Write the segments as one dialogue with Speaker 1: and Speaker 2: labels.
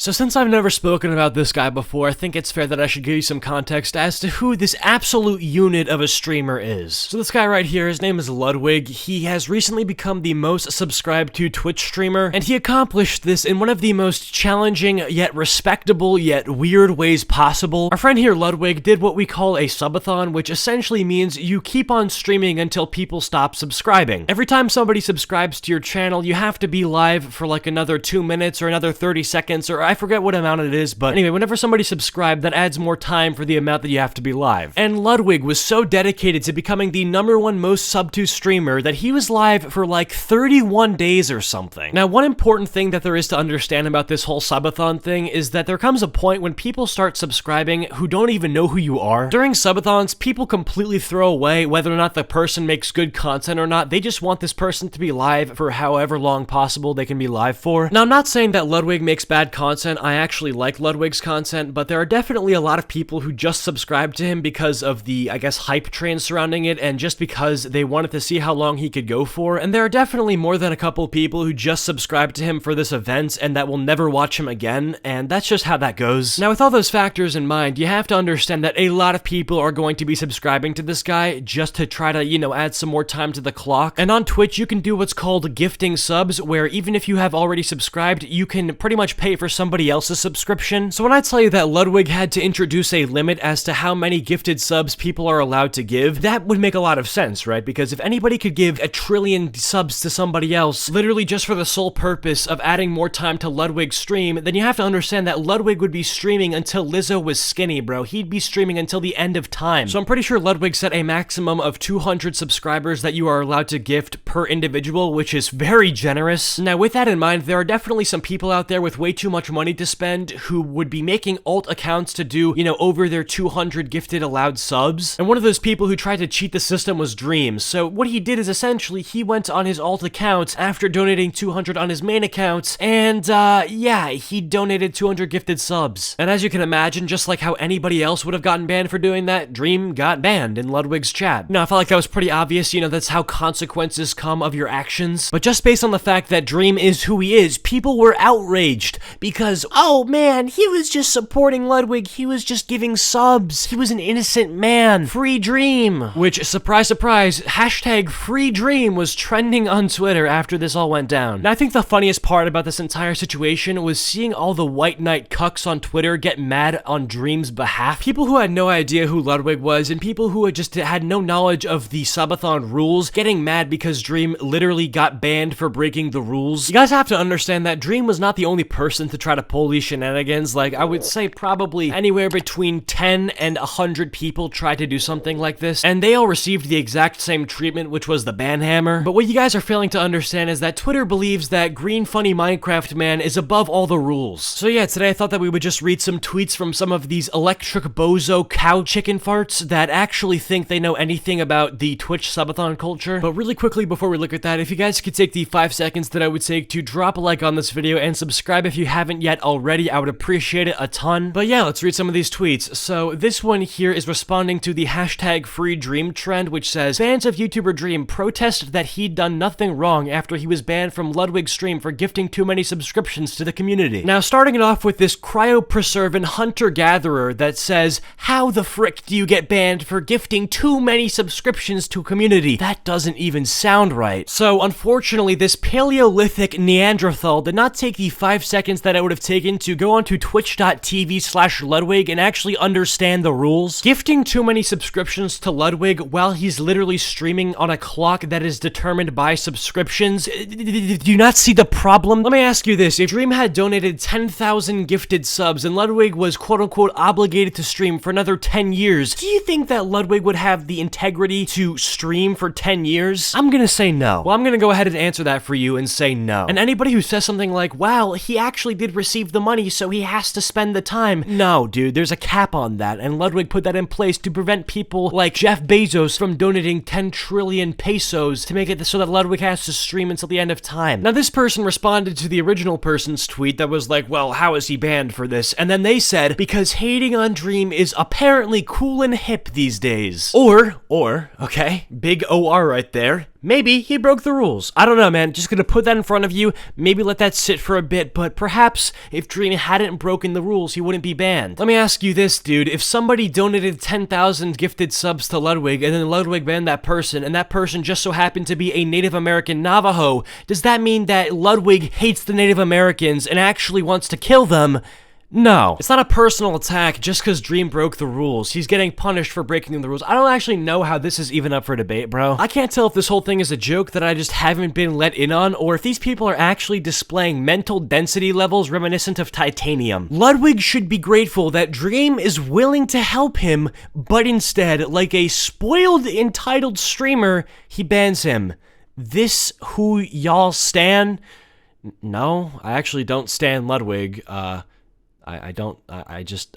Speaker 1: So since I've never spoken about this guy before, I think it's fair that I should give you some context as to who this absolute unit of a streamer is. So this guy right here, his name is Ludwig. He has recently become the most subscribed to Twitch streamer, and he accomplished this in one of the most challenging, yet respectable, yet weird ways possible. Our friend here, Ludwig, did what we call a subathon, which essentially means you keep on streaming until people stop subscribing. Every time somebody subscribes to your channel, you have to be live for like another 2 minutes or another 30 seconds, or I forget what amount it is, but anyway, whenever somebody subscribed, that adds more time for the amount that you have to be live. And Ludwig was so dedicated to becoming the #1 most sub to streamer that he was live for like 31 days or something. Now, one important thing that there is to understand about this whole subathon thing is that there comes a point when people start subscribing who don't even know who you are. During subathons, people completely throw away whether or not the person makes good content or not. They just want this person to be live for however long possible they can be live for. Now, I'm not saying that Ludwig makes bad content. I actually like Ludwig's content, but there are definitely a lot of people who just subscribe to him because of the, I guess, hype train surrounding it, and just because they wanted to see how long he could go for. And there are definitely more than a couple people who just subscribe to him for this event and that will never watch him again, and that's just how that goes. Now, with all those factors in mind, you have to understand that a lot of people are going to be subscribing to this guy just to try to, you know, add some more time to the clock. And on Twitch, you can do what's called gifting subs, where even if you have already subscribed, you can pretty much pay for somebody else's subscription. So when I tell you that Ludwig had to introduce a limit as to how many gifted subs people are allowed to give, that would make a lot of sense, right? Because if anybody could give 1 trillion subs to somebody else, literally just for the sole purpose of adding more time to Ludwig's stream, then you have to understand that Ludwig would be streaming until Lizzo was skinny, bro. He'd be streaming until the end of time. So I'm pretty sure Ludwig set a maximum of 200 subscribers that you are allowed to gift per individual, which is very generous. Now, with that in mind, there are definitely some people out there with way too much money to spend who would be making alt accounts to do, you know, over their 200 gifted allowed subs. And one of those people who tried to cheat the system was Dreams. So what he did is essentially he went on his alt account after donating 200 on his main account, and yeah, he donated 200 gifted subs. And as you can imagine, just like how anybody else would have gotten banned for doing that, Dream got banned in Ludwig's chat. Now, I felt like that was pretty obvious, you know, that's how consequences come of your actions. But just based on the fact that Dream is who he is, people were outraged because, oh man, he was just supporting Ludwig, he was just giving subs, he was an innocent man, free Dream. Which, surprise, surprise, hashtag free Dream was trending on Twitter after this all went down. Now, I think the funniest part about this entire situation was seeing all the white knight cucks on Twitter get mad on Dream's behalf. People who had no idea who Ludwig was, and people who just had no knowledge of the subathon rules, getting mad because Dream literally got banned for breaking the rules. You guys have to understand that Dream was not the only person to try to pull these shenanigans. Like, I would say probably anywhere between 10 and 100 people tried to do something like this, and they all received the exact same treatment, which was the ban hammer. But what you guys are failing to understand is that Twitter believes that Green Funny Minecraft Man is above all the rules. So yeah, today I thought that we would just read some tweets from some of these electric bozo cow chicken farts that actually think they know anything about the Twitch subathon culture. But really quickly before we look at that, if you guys could take the 5 seconds that I would take to drop a like on this video and subscribe if you haven't yet already, I would appreciate it a ton. But yeah, let's read some of these tweets. So this one here is responding to the hashtag free Dream trend, which says, fans of YouTuber Dream protest that he'd done nothing wrong after he was banned from Ludwig's stream for gifting too many subscriptions to the community. Now, starting it off with this cryopreservant hunter-gatherer that says, how the frick do you get banned for gifting too many subscriptions to a community? That doesn't even sound right. So, unfortunately, this Paleolithic Neanderthal did not take the 5 seconds that it would have taken to go onto twitch.tv/Ludwig and actually understand the rules. Gifting too many subscriptions to Ludwig while he's literally streaming on a clock that is determined by subscriptions. Do you not see the problem? Let me ask you this. If Dream had donated 10,000 gifted subs and Ludwig was quote-unquote obligated to stream for another 10 years, do you think that Ludwig would have the integrity to stream for 10 years? I'm gonna say no. Well, I'm gonna go ahead and answer that for you and say no. And anybody who says something like, well, he actually did receive the money, so he has to spend the time. No, dude, there's a cap on that, and Ludwig put that in place to prevent people like Jeff Bezos from donating 10 trillion pesos to make it so that Ludwig has to stream until the end of time. Now, this person responded to the original person's tweet that was like, well, how is he banned for this? And then they said, because hating on Dream is apparently cool and hip these days. Or, okay, big OR right there, maybe he broke the rules. I don't know, man. Just gonna put that in front of you, maybe let that sit for a bit, but perhaps if Dream hadn't broken the rules, he wouldn't be banned. Let me ask you this, dude. If somebody donated 10,000 gifted subs to Ludwig, and then Ludwig banned that person, and that person just so happened to be a Native American Navajo, does that mean that Ludwig hates the Native Americans and actually wants to kill them? No. It's not a personal attack just because Dream broke the rules. He's getting punished for breaking the rules. I don't actually know how this is even up for debate, bro. I can't tell if this whole thing is a joke that I just haven't been let in on, or if these people are actually displaying mental density levels reminiscent of titanium. Ludwig should be grateful that Dream is willing to help him, but instead, like a spoiled, entitled streamer, he bans him. This who y'all stan? No, I actually don't stan Ludwig. I just,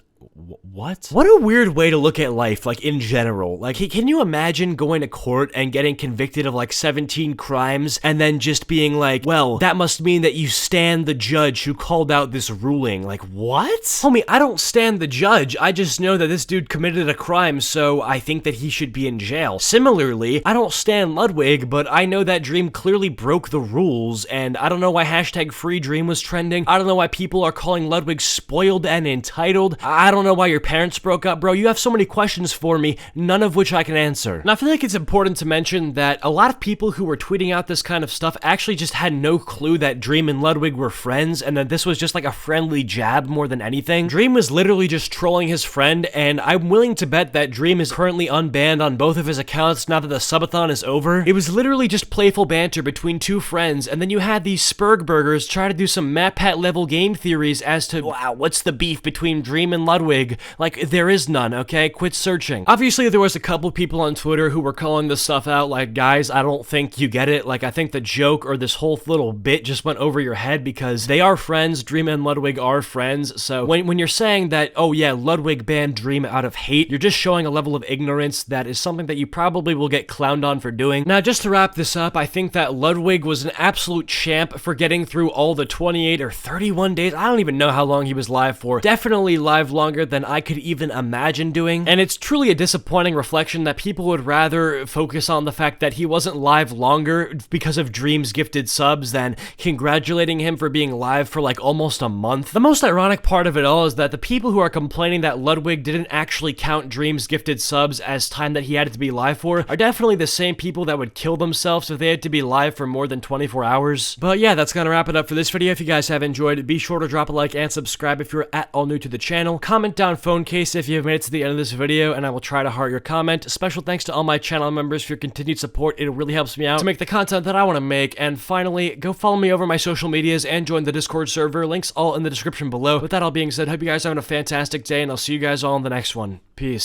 Speaker 1: what? What a weird way to look at life, like, in general. Like, can you imagine going to court and getting convicted of, like, 17 crimes, and then just being like, well, that must mean that you stan the judge who called out this ruling. Like, what? Homie, I don't stan the judge, I just know that this dude committed a crime, so I think that he should be in jail. Similarly, I don't stan Ludwig, but I know that Dream clearly broke the rules, and I don't know why hashtag Free Dream was trending. I don't know why people are calling Ludwig spoiled and entitled. I don't know why your parents broke up, bro. You have so many questions for me, none of which I can answer. And I feel like it's important to mention that a lot of people who were tweeting out this kind of stuff actually just had no clue that Dream and Ludwig were friends, and that this was just like a friendly jab more than anything. Dream was literally just trolling his friend, and I'm willing to bet that Dream is currently unbanned on both of his accounts now that the subathon is over. It was literally just playful banter between two friends, and then you had these Spurgburgers try to do some MatPat level game theories as to, wow, what's the beef between Dream and Ludwig? Like, there is none, okay? Quit searching. Obviously, there was a couple people on Twitter who were calling this stuff out, like, guys, I don't think you get it. Like, I think the joke or this whole little bit just went over your head because they are friends. Dream and Ludwig are friends. So when you're saying that, oh yeah, Ludwig banned Dream out of hate, you're just showing a level of ignorance that is something that you probably will get clowned on for doing. Now, just to wrap this up, I think that Ludwig was an absolute champ for getting through all the 28 or 31 days. I don't even know how long he was live for. Definitely live longer than I could even imagine doing, and it's truly a disappointing reflection that people would rather focus on the fact that he wasn't live longer because of Dream's gifted subs than congratulating him for being live for like almost a month. The most ironic part of it all is that the people who are complaining that Ludwig didn't actually count Dream's gifted subs as time that he had to be live for are definitely the same people that would kill themselves if they had to be live for more than 24 hours. But yeah, that's gonna wrap it up for this video. If you guys have enjoyed, be sure to drop a like and subscribe if you're at all new to the channel. Comment down phone case if you have made it to the end of this video, and I will try to heart your comment. Special thanks to all my channel members for your continued support. It really helps me out to make the content that I want to make. And finally, go follow me over my social medias and join the Discord server. Links all in the description below. With that all being said, hope you guys are having a fantastic day, and I'll see you guys all in the next one. Peace.